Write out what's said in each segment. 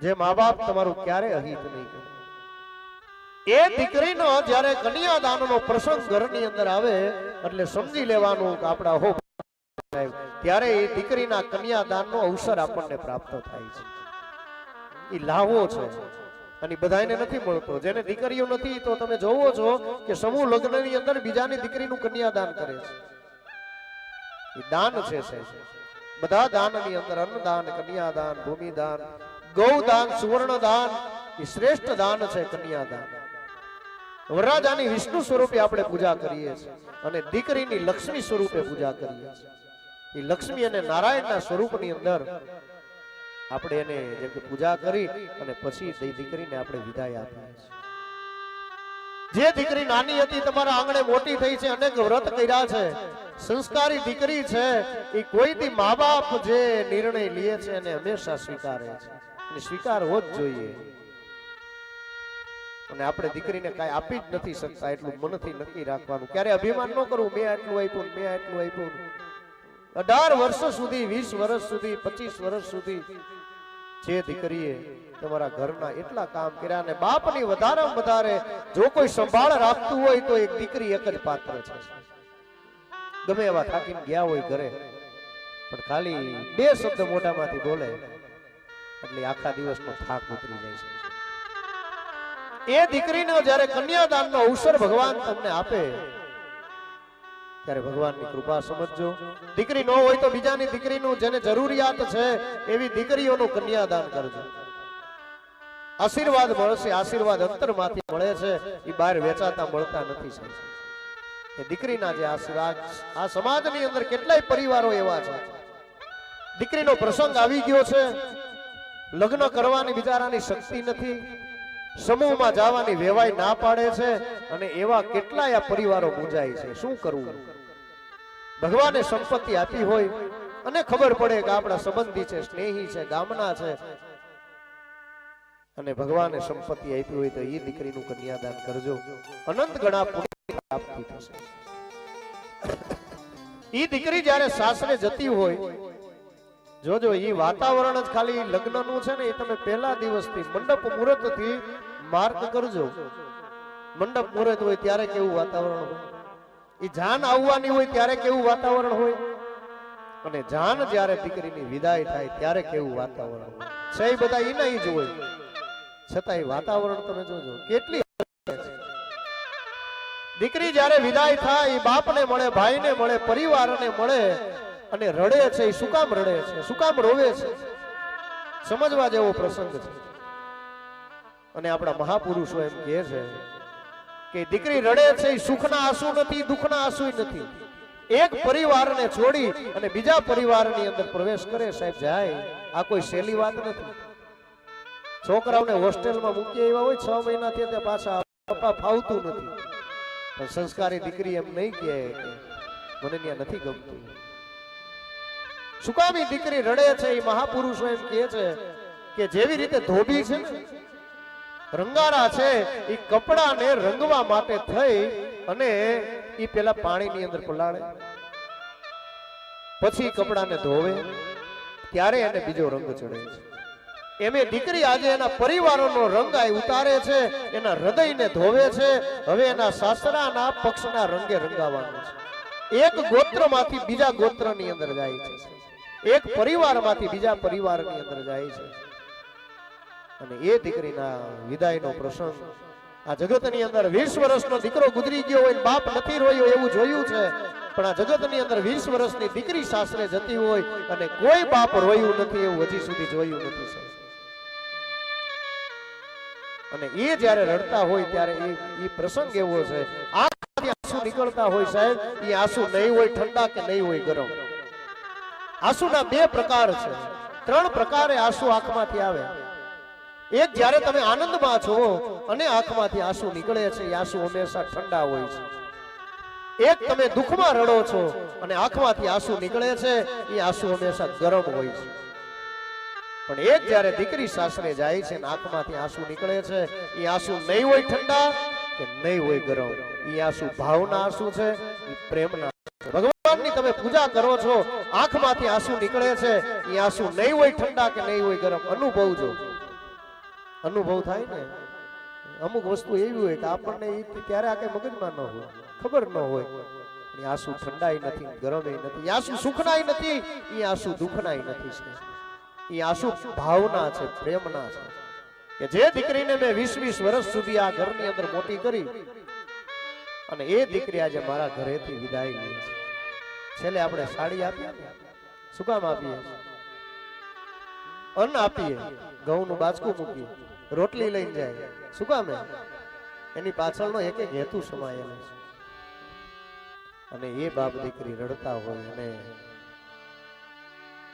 જે મા બાપ તમારું ક્યારે અહિત નહીં કરે। એ દીકરીનો જ્યારે કન્યાદાનનો પ્રસંગ ઘરની અંદર આવે એટલે સમજી લેવાનું કે આપણા હો સાહેબ ત્યારે એ દીકરીના કન્યાદાનનો અવસર આપણને પ્રાપ્ત થાય છે। એ લાવો છે અને બધાને નથી મળતો। જેને દીકરીઓ નથી તો તમે જોવો છો કે સમૂહ લગ્નની અંદર બીજાની દીકરીનું કન્યાદાન કરે છે। એ દાન છે સાહેબ। બધા દાનની અંદર અન્નદાન, કન્યાદાન, ભૂમિદાન, ગૌદાન, સુવર્ણદાન એ શ્રેષ્ઠ દાન છે કન્યાદાન। વરરાજાની વિષ્ણુ સ્વરૂપે આપણે પૂજા કરીએ છીએ અને દીકરીની લક્ષ્મી સ્વરૂપે પૂજા કરીએ છીએ। એ લક્ષ્મી અને નારાયણના સ્વરૂપની અંદર આપણે એને જેમ કે પૂજા કરી અને પછી તે દીકરીને આપણે વિદાય આપીએ છીએ। જે દીકરી નાની હતી તમારા આંગણે મોટી થઈ છે, અનેક વ્રત કર્યા છે, સંસ્કારી દીકરી છે, એ કોઈથી મા બાપ જે નિર્ણય લે છે એને હંમેશા સ્વીકારે છે અને સ્વીકારવો જ જોઈએ। અને આપણે દીકરીને કાંઈ આપી જ નથી શકતા એટલું મનથી નક્કી રાખવાનું। ક્યારે અભિમાન ન કરવું મેં આટલું આપ્યું, મેં આટલું આપ્યું। 18 વર્ષ સુધી, 20 વર્ષ સુધી, 25 વર્ષ સુધી જે દીકરીએ તમારા ઘરના એટલા કામ કર્યા અને બાપની વધારેમાં વધારે જો કોઈ સંભાળ રાખતું હોય તો એક દીકરી એક જ પાત્ર છે। ગમે એવા થાકીને ગયા હોય ઘરે પણ ખાલી 2 શબ્દ મોઢામાંથી બોલે એટલે આખા દિવસનો થાક ઉતરી જાય છે। એ દીકરીનો જ્યારે કન્યાદાનનો અવસર ભગવાન તમને આપે ત્યારે ભગવાનની કૃપા સમજજો। દીકરી ન હોય તો બીજાની દીકરીનું જેને જરૂરિયાત છે એવી દીકરીઓનું કન્યાદાન કરજો। આશીર્વાદ મળશે। આશીર્વાદ અંતરમાંથી મળે છે, એ બહાર વેચાતા મળતા નથી સાહેબ। એ દીકરીના જે આશીર્વાદ આ સમાજની અંદર કેટલાય પરિવારો એવા છે દીકરીનો પ્રસંગ આવી ગયો છે, લગ્ન કરવાની બિચારાની શક્તિ નથી, સમૂહમાં જવાની વેવાય ના પાડે છે અને એવા કેટલાય પરિવારો મૂંઝાય છે। શું કરવું? ભગવાને સંપત્તિ આપી હોય અને ખબર પડે કે આપણા સંબંધી છે, સ્નેહી છે, ગામના છે અને ભગવાને સંપત્તિ આપી હોય તો એ દીકરીનું કન્યાદાન કરજો। અનંત ગણા પુણ્ય પ્રાપ્તિ થશે। એ દીકરી જ્યારે સાસરે જતી હોય જોજો એ વાતાવરણ જ ખાલી લગ્નનું છે ને એ તમે પહેલા દિવસથી મંડપ મુહૂર્ત થી માર્ક કરજો। મંડપ મુહૂર્ત હોય ત્યારે કેવું વાતાવરણ હોય, એ જાન આવવાની હોય ત્યારે કેવું વાતાવરણ હોય અને જાન જ્યારે દીકરીની વિદાય થાય ત્યારે કેવું વાતાવરણ હોય છે। એ બધા એના જ હોય છતાં એ વાતાવરણ તમે જોજો કેટલી દીકરી જ્યારે વિદાય થાય એ બાપને મળે, ભાઈને મળે, પરિવારને મળે અને રડે છે। એ શું કામ રડે છે, શું કામ રોવે છે, સમજવા જેવો પ્રસંગ છે। અને આપણા મહાપુરુષો એમ કહે છે કે દીકરી રડે છે એ સુખના આંસુ નથી, દુઃખના આંસુ નથી। એક પરિવારને છોડી અને બીજા પરિવારની અંદર પ્રવેશ કરે સાહેબ જાય, આ કોઈ સહેલી વાત નથી। છોકરાઓને હોસ્ટેલમાં મૂકી આવ્યા હોય 6 મહિનાથી તે પાછા પપ્પા ફાવતું નથી, પણ સંસ્કારી દીકરી એમ નહીં કહે કે મને ત્યાં નથી ગમતું। શું કામ એ દીકરી રડે છે? એ મહાપુરુષો એમ કહે છે કે જેવી રીતે ધોબી છે ને રંગારા છે એ કપડાને રંગવા માટે થઈ અને એ પેલા પાણીની અંદર પલાળે, પછી કપડાને ધોવે ત્યારે એને બીજો રંગ ચડે છે। એમે દીકરી આજે એના પરિવારનો રંગ આ ઉતારે છે, એના હૃદયને ધોવે છે, હવે એના સાસરાના પક્ષના રંગે રંગાવાનું છે। એક ગોત્રમાંથી બીજા ગોત્રની અંદર જાય છે, એક પરિવારમાંથી બીજા પરિવારની અંદર જાય છે અને એ દીકરીના વિદાયનો પ્રસંગ આ જગતની અંદર 20 વર્ષનો દીકરો ગુજરી ગયો હોય બાપ નથી રોયો એવું જોયું છે, પણ આ જગતની અંદર 20 વર્ષની દીકરી સાસરે જતી હોય અને કોઈ બાપ રોયું નથી એવું હજી સુધી જોયું નથી સાહેબ। અને એ જ્યારે રડતા હોય ત્યારે એ પ્રસંગ એવો છે આંખમાંથી આંસુ નીકળતા હોય સાહેબ। એ આંસુ નહીં હોય ઠંડા કે નહીં હોય ગરમ। આંસુના 2 પ્રકાર છે, 3 પ્રકારે આંસુ આંખમાંથી આવે। એક જ્યારે તમે આનંદમાં છો અને આંખમાંથી આંસુ નીકળે છે એ આંસુ હંમેશા ઠંડા હોય છે। એક તમે દુઃખમાં રડો છો અને આંખમાંથી આંસુ નીકળે છે એ આંસુ હંમેશા ગરમ હોય છે। પણ એક જ્યારે દીકરી સાસરે જાય છે અને આંખમાંથી આંસુ નીકળે છે એ આંસુ નહીં હોય ઠંડા કે નહીં હોય ગરમ, એ આંસુ ભાવના આંસુ છે, એ પ્રેમના। ભગવાનની તમે પૂજા કરો છો આંખમાંથી આંસુ નીકળે છે એ આંસુ નહીં હોય ઠંડા કે નહીં હોય ગરમ, અનુભવજો। અનુભવ થાય ને, અમુક વસ્તુ એવી હોય કે આપણને ત્યારે આ કઈ મગજમાં ન હોય, ખબર ન હોય. આંસુ ઠંડાઈ નથી, ગરમ નથી, આંસુ સુખનાય નથી, એ આંસુ દુઃખનાય નથી છે. એ આંસુ ભાવના છે, પ્રેમના છે. કે જે દીકરીને મેં 20-20 વર્ષ સુધી આ ઘરની અંદર મોટી કરી અને એ દીકરી આજે મારા ઘરેથી વિદાય લે છે. છેલ્લે આપણે સાડી આપીએ, શું કામ આપીએ? અન્ન આપીએ, ઘઉંનું બાચકું મૂકીએ, રોટલી લઈને જાય, શું કામ? એની પાછળનો એક એક હેતુ સમાયેલો છે. અને એ બાપ દીકરી રડતા હોય અને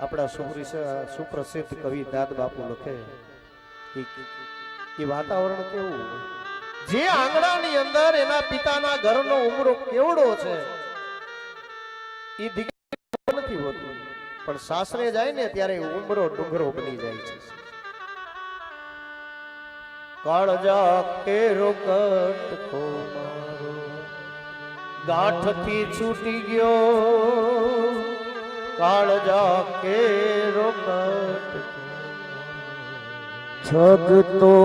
આપણા સુપ્રસિદ્ધ કવિ દાદ બાપુ લખે એ વાતાવરણ કેવું હોય, જે આંગણાની અંદર એના પિતાના ઘરનો ઉમરો કેવડો છે એ દીકરી નથી હોતી, પણ સાસરે જાય ને ત્યારે ઉમરો ડુંગરો બની જાય છે. કાળજા કેરો કટકો મારો ગાંઠથી છૂટી ગયો, કાળજા કેરો કટકો છગતો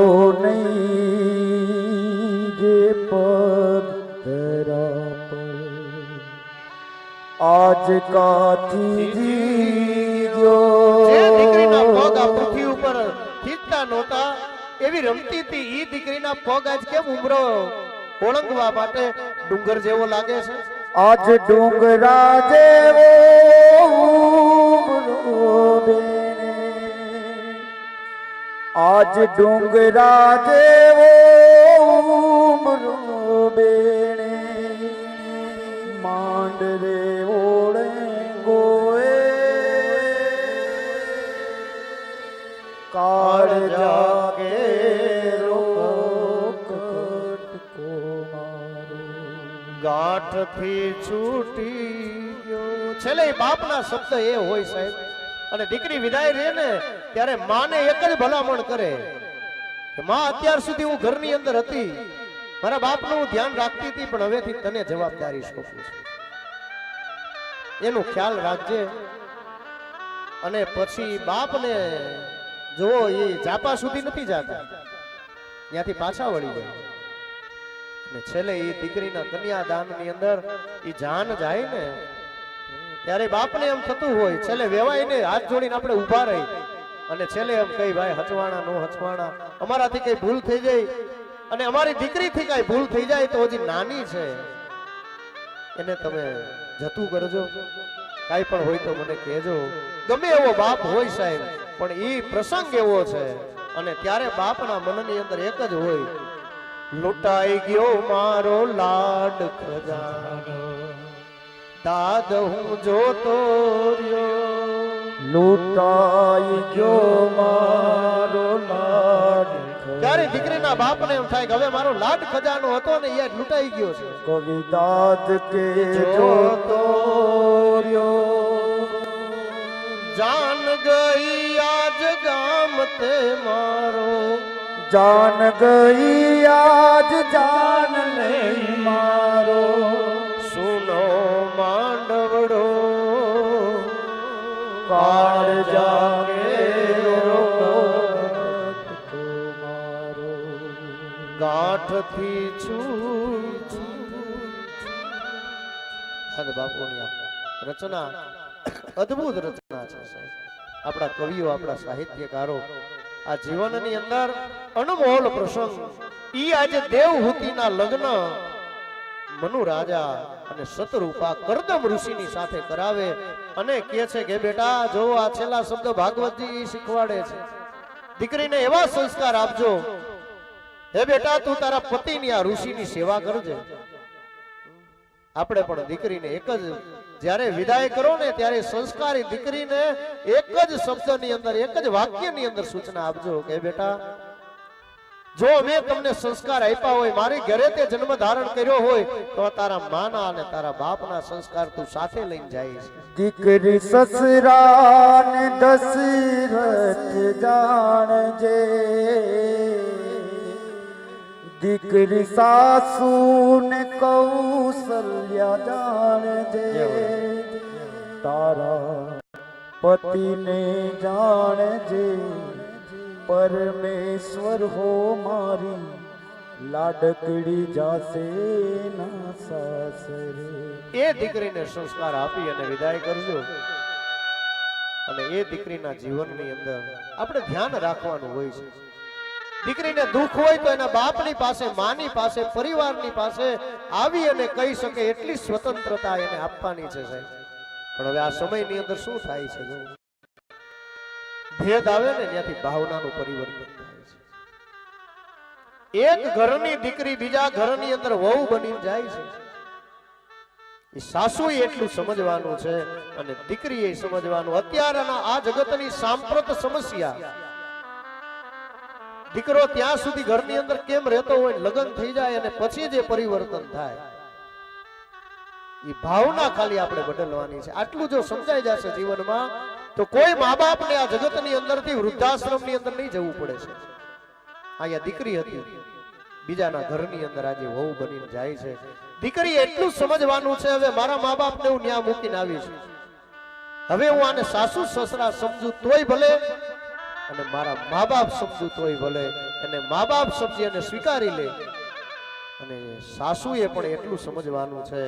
નહીં જે પથરા પર આજ કાથી જીવ્યો. જે દીકરીના પગ આ પૃથ્વી ઉપર થીજતા નહોતા એવી રમતી હતી, ઈ દીકરીના પગ આજ કેમ ઉમરો ઓળંગવા માટે ડુંગર જેવો લાગે છે? આજ ડુંગરા જેવો ઉમરો બેને, આજ ડુંગરા જેવો ઉમરો બેને, માંડરે ઓળે ગોએ કાળજા કેરો કટકો મારો ગાંઠથી છૂટી ગયો. છેલ્લે બાપના શબ્દ એ હોય સાહેબ. અને દીકરી વિદાય રહે ને ત્યારે માને એક જ ભલામણ કરે કે માં, અત્યાર સુધી હું ઘરની અંદર હતી, મારા બાપનું ધ્યાન રાખતી હતી, પણ હવેથી તને જવાબદારી સોંપું છું, એનો ખ્યાલ રાખજે. અને પછી બાપને જો એ જાપા સુધી નથી જતા, ત્યાંથી પાછા વળી જાય. અને છેલ્લે એ દીકરીના કન્યાદાનની અંદર એ જાન જાય ને ત્યારે બાપને એમ થતું હોય, છેલ્લે વેવાઈને હાથ જોડીને આપણે ઊભા રહી અને છેલ્લે એમ કહી, ભાઈ હચવાણા નો હચવાણા, અમારાથી કઈ ભૂલ થઈ જાય અને અમારી દીકરીથી કઈ ભૂલ થઈ જાય તો હજી નાની છે, એને તમે જતું કરજો, કાઈ પણ હોય તો મને કહેજો. ગમે એવો બાપ હોય સાહેબ, પણ એ પ્રસંગ એવો છે. અને ત્યારે બાપના મનની અંદર એક જ હોય, લૂંટાઈ ગયો મારો લાડ ખજાનો, દાદ હું જોતો રહ્યો. લૂંટાઈ ગયો મારો લાડ. ત્યારે દીકરીના બાપને એમ થાય કે હવે મારો લાડ ખજાનો હતો ને એ લૂંટાઈ ગયો છે. કવિ દાદ કે જોતો રહ્યો, જાન ગઈ આજ ગામ તે મારો, જાન ગઈ આજ જાન લઈ મારો, સુનો માંડવડો કાળજા કેરો કટકો મારો ગાંઠથી છૂટ. બાપુની રચના અદ્ભુત રચના છે સાહેબ. આપણા કવિઓ, આપણા સાહિત્યકારો આ જીવનની અંદર અનમોલ પ્રસંગ, ઈ આજે દેવહૂતિના લગ્ન મનુ રાજા અને શતરૂપા કરદમ ઋષિની સાથે કરાવે અને કહે છે કે બેટા જો આ છેલ્લા શબ્દ ભાગવતજી શીખવાડે છે, દીકરીને એવા સંસ્કાર આપજો, હે બેટા તું તારા પતિની આ ઋષિની સેવા કરજે. આપણે પણ દીકરીને એક જ જ્યારે વિદાય કરો ને ત્યારે સંસ્કારી દીકરીને એક જ શબ્દની અંદર, એક જ વાક્યની અંદર સૂચના આપજો કે બેટા જો મેં તમને સંસ્કાર આપ્યા હોય, મારી ઘરે તે જન્મ ધારણ કર્યો હોય, તો તારા માના અને તારા બાપના સંસ્કાર તું સાથે લઈને જાય છે. દીકરી સસરા ને દશરથ જાણજે, દીકરી સાસુ ને કૌશલ્યા જાણજે, તારા પતિને જાણજે, પરમેશ્વર હો મારી લાડકડી જાશે ના સાસરે. એ દીકરીને સંસ્કાર આપી અને વિદાય કરજો. અને એ દીકરીના જીવનની અંદર આપણે ધ્યાન રાખવાનું હોય છે. દીકરીને દુઃખ હોય તો એના બાપની પાસે, માની પાસે, પરિવારની પાસે આવી અને કહી શકે એટલી સ્વતંત્રતા એને આપવાની છે સાહેબ. પણ હવે આ સમયની અંદર શું થાય છે, જો ભેદ આવે ને ત્યાંથી ભાવનાનું પરિવર્તન થાય છે. એક ઘરની દીકરી બીજા ઘરની અંદર વહુ બની જાય છે. એ સાસુ એટલું સમજવાનું છે અને દીકરીએ સમજવાનું. અત્યારના આ જગતની સાંપ્રત સમસ્યા, દીકરો ત્યાં સુધી ઘરની અંદર કેમ રહેતો હોય, લગ્ન થઈ જાય અને પછી જે પરિવર્તન થાય, એ ભાવના ખાલી આપણે બદલવાની છે. આટલું જો સમજાઈ જશે જીવનમાં તો કોઈ મા બાપને આ જગતની અંદરથી વૃદ્ધાશ્રમની અંદર નહીં જવું પડે છે. અહીંયા દીકરી હતી, બીજાના ઘરની અંદર આજે વહુ બનીને જાય છે. દીકરી એટલું સમજવાનું છે, હવે મારા મા બાપને હું ન્યા મૂકીને આવી છું, હવે હું આને સાસુ સસરા સમજુ તોય ભલે અને મારા મા બાપ સમજુ તોય ભલે, અને મા બાપ સમજી અને સ્વીકારી લે. અને સાસુએ પણ એટલું સમજવાનું છે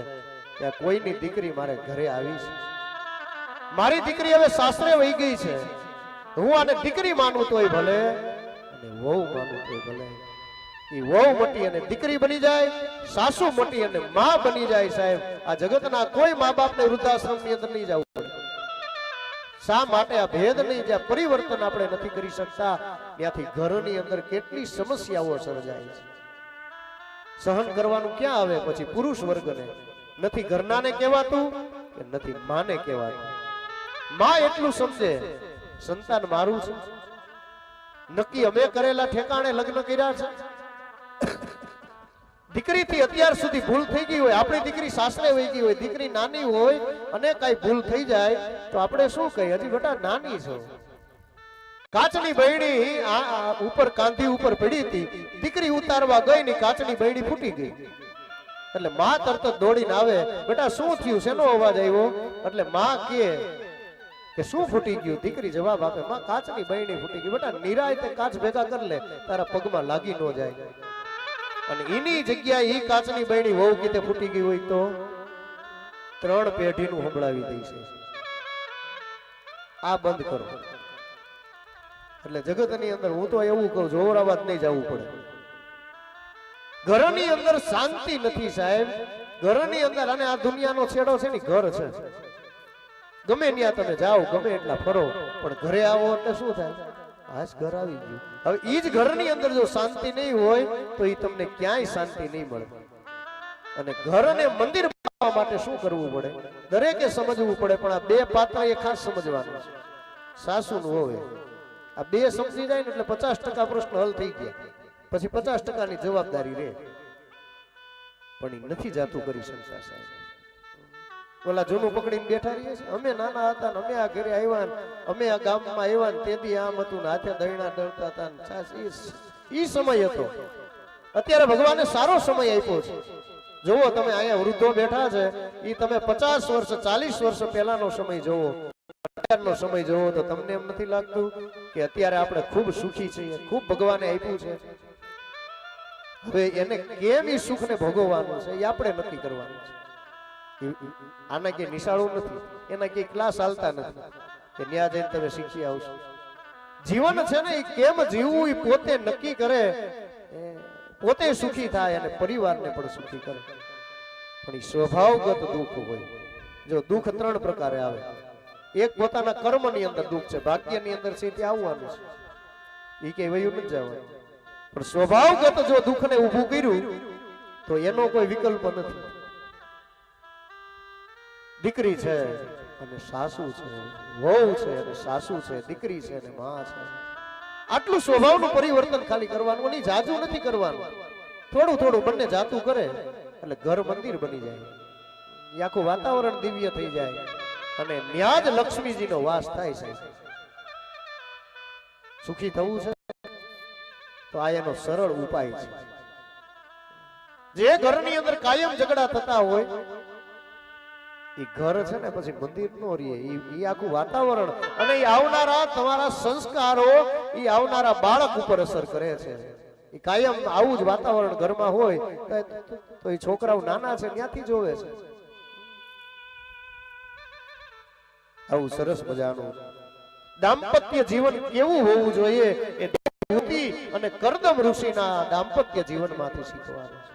કે આ કોઈની દીકરી મારે ઘરે આવી છે, મારી દીકરી હવે સાસરે વહી ગઈ છે, હું આને દીકરી માનું તોય ભલે અને વહુ માનું તોય ભલે. એ વહુ મોટી અને દીકરી બની જાય, સાસુ મોટી અને માં બની જાય. સાહેબ, આ જગતના કોઈ મા બાપને વૃદ્ધાશ્રમની અંદર નહીં જવું પડે. શા માટે? આ ભેદ નહીં, જ્યાં પરિવર્તન આપણે નથી કરી શકતા ત્યાંથી ઘરની અંદર કેટલી સમસ્યાઓ સર્જાય છે. સહન કરવાનું ક્યાં આવે પછી પુરુષ વર્ગને? નથી ઘરનાને કહેવાતું કે નથી માને કહેવાતું. માં એટલું સમજે સંતાન મારું છે, નક્કી અમે કરેલા ઠેકાણે લગ્ન કર્યા છે. દીકરીથી અત્યાર સુધી ભૂલ થઈ ગઈ હોય, આપણી દીકરી સાસરે વહી ગઈ હોય, દીકરી નાની હોય અને કઈ ભૂલ થઈ જાય તો આપણે શું કહીએ? હજી બેટા નાની છો. કાચની બૈડી ઉપર કાંધી ઉપર પડી હતી, દીકરી ઉતારવા ગઈ ને કાચની બૈડી ફૂટી ગઈ. એટલે માં તરત દોડીને આવે, બેટા શું થયું, શેનો અવાજ આવ્યો? એટલે માં કે શું ફૂટી ગયું? દીકરી જવાબ આપે, માં કાચની બૈડી ફૂટી ગઈ. બેટા નિરાયતે કાચ ભેગા કરી લે, તારા પગમાં લાગી ન જાય. અને એની જગ્યાએ ઈ કાચની બૈડી વહુ કીતે ફૂટી ગઈ હોય તો 3 પેઢીનું સંભળાવી દઈ છે. આ બંધ કરો. એટલે જગતની અંદર હું તો એવું કહું, જોરાવાદ નહીં જવું પડે. ઘરની અંદર શાંતિ નથી સાહેબ, ઘરની અંદર. અને આ દુનિયાનો છેડો છે ને ઘર છે. ગમે ત્યાં તમે જાઓ, ગમે એટલા ફરો, પણ ઘરે આવો એટલે શું થાય? આજ ઘર આવી ગયું. હવે ઈ જ ઘરની અંદર જો શાંતિ નહીં હોય તો ઈ તમને ક્યાંય શાંતિ નહીં મળે. અને ઘરને મંદિર બનાવવા માટે શું કરવું પડે? દરેકે સમજવું પડે. પણ આ બે પાત્ર એ ખાસ સમજવાનું છે. સાસુ નું હોય આ બે સમજી જાય ને એટલે 50% પ્રશ્ન હલ થઈ ગયા. પછી 50%ની જવાબદારી રહે. પણ ઈ નથી જાતું કરી શકતા સાહેબ. ઓલા જૂનું પકડીને બેઠા રહીએ છે. અમે નાના હતા ને અમે આ ઘરે આવ્યા ને અમે આ ગામમાં આવ્યા ને તેથી આમ હતું ને હાથે દહીણા દળતા હતા ને ઈ સમય હતો. અત્યારે ભગવાને સારો સમય આપ્યો છે. જોવો તમે અહીંયા વૃદ્ધો બેઠા છે, ઈ તમે 50 વર્ષ 40 વર્ષ પહેલાનો સમય જોવો, અત્યારનો સમય જોવો તો તમને એમ નથી લાગતું કે અત્યારે આપણે ખૂબ સુખી છીએ, ખૂબ ભગવાને આપ્યું છે? હવે એને કેમ ઈ સુખને ભોગવવાનું છે એ આપણે નક્કી કરવાનું છે. આના કે નિશાળું નથી, એના કે ક્લાસ હાલતા નથી કે ત્યાં જઈને તમે શીખી આવશો. જીવન છે ને એ કેમ જીવવું એ પોતે નક્કી કરે, પોતે સુખી થાય અને પરિવારને પણ સુખી કરે. પણ એ સ્વભાવગત દુઃખ હોય. જો દુઃખ 3 પ્રકારે આવે. એક પોતાના કર્મની અંદર દુઃખ છે, ભાગ્યની અંદર છે તે આવવાનું છે, એ કઈ વયું નથી જવાનું. પણ સ્વભાવગત જો દુઃખને ઊભું કર્યું તો એનો કોઈ વિકલ્પ નથી. દીકરી છે અને સાસુ છે, વહુ છે અને સાસુ છે, દીકરી છે અને માં છે. આટલું સ્વભાવનું પરિવર્તન ખાલી કરવાનું, નહીં જાજુ નથી કરવાનું. થોડું થોડું બંને જાતું કરે એટલે ઘર મંદિર બની જાય. એ આખું વાતાવરણ દિવ્ય થઈ જાય અને ન્યા જ લક્ષ્મીજીનો વાસ થાય છે. સુખી થવું છે તો આ એનો સરળ ઉપાય છે. જે ઘરની અંદર કાયમ ઝઘડા થતા હોય એ ઘર છે ને પછી મંદિર નો રહે. એ આખું વાતાવરણ અને એ આવનારા તમારા સંસ્કારો એ આવનારા બાળક ઉપર અસર કરે છે. એ કાયમ આવું જ વાતાવરણ ઘરમાં હોય તો એ છોકરાઓ નાના છે ત્યાંથી જોવે છે. આવું સરસ મજાનું દાંપત્ય જીવન કેવું હોવું જોઈએ એ દેવહૂતિ અને કરદમ ઋષિના દાંપત્ય જીવનમાંથી શીખવાનું છે.